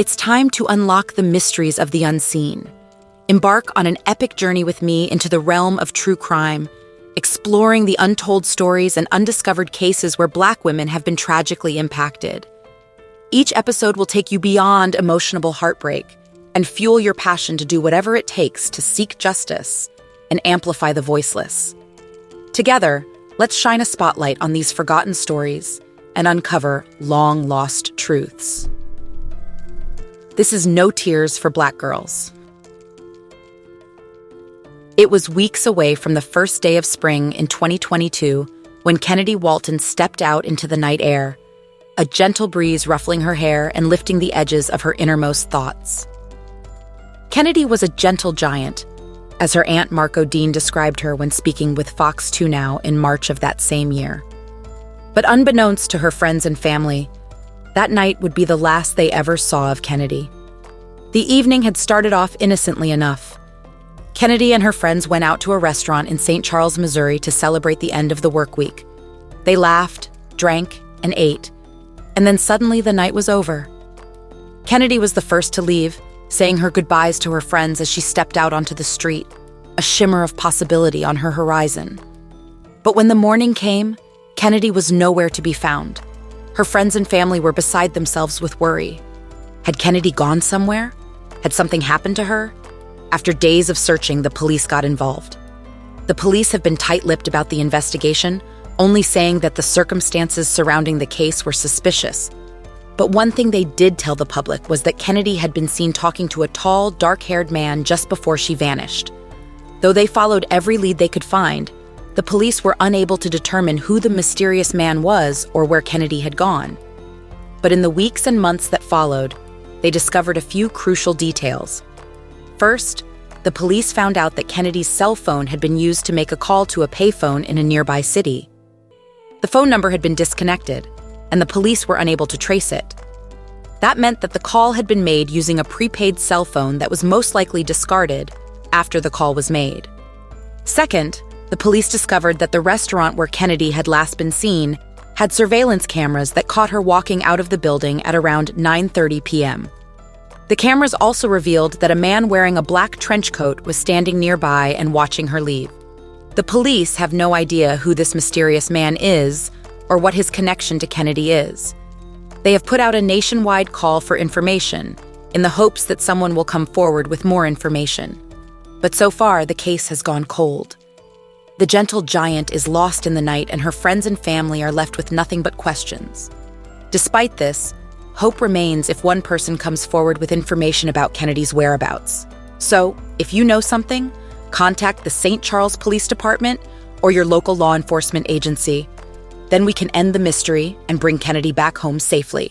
It's time to unlock the mysteries of the unseen. Embark on an epic journey with me into the realm of true crime, exploring the untold stories and undiscovered cases where Black women have been tragically impacted. Each episode will take you beyond emotional heartbreak and fuel your passion to do whatever it takes to seek justice and amplify the voiceless. Together, let's shine a spotlight on these forgotten stories and uncover long-lost truths. This is No Tears for Black Girls. It was weeks away from the first day of spring in 2022 when Kennedy Walton stepped out into the night air, a gentle breeze ruffling her hair and lifting the edges of her innermost thoughts. Kennedy was a gentle giant, as her aunt Marco Dean described her when speaking with Fox 2 Now in March of that same year. But unbeknownst to her friends and family, that night would be the last they ever saw of Kennedy. The evening had started off innocently enough. Kennedy and her friends went out to a restaurant in St. Charles, Missouri to celebrate the end of the work week. They laughed, drank, and ate, and then suddenly the night was over. Kennedy was the first to leave, saying her goodbyes to her friends as she stepped out onto the street, a shimmer of possibility on her horizon. But when the morning came, Kennedy was nowhere to be found. Her friends and family were beside themselves with worry. Had Kennedy gone somewhere? Had something happened to her? After days of searching, the police got involved. The police have been tight-lipped about the investigation, only saying that the circumstances surrounding the case were suspicious. But one thing they did tell the public was that Kennedy had been seen talking to a tall, dark-haired man just before she vanished. Though they followed every lead they could find, the police were unable to determine who the mysterious man was or where Kennedy had gone. But in the weeks and months that followed, they discovered a few crucial details. First, the police found out that Kennedy's cell phone had been used to make a call to a payphone in a nearby city. The phone number had been disconnected, and the police were unable to trace it. That meant that the call had been made using a prepaid cell phone that was most likely discarded after the call was made. Second, the police discovered that the restaurant where Kennedy had last been seen had surveillance cameras that caught her walking out of the building at around 9:30 p.m. The cameras also revealed that a man wearing a black trench coat was standing nearby and watching her leave. The police have no idea who this mysterious man is or what his connection to Kennedy is. They have put out a nationwide call for information in the hopes that someone will come forward with more information. But so far, the case has gone cold. The gentle giant is lost in the night, and her friends and family are left with nothing but questions. Despite this, hope remains if one person comes forward with information about Kennedy's whereabouts. So, if you know something, contact the St. Charles Police Department or your local law enforcement agency. Then we can end the mystery and bring Kennedy back home safely.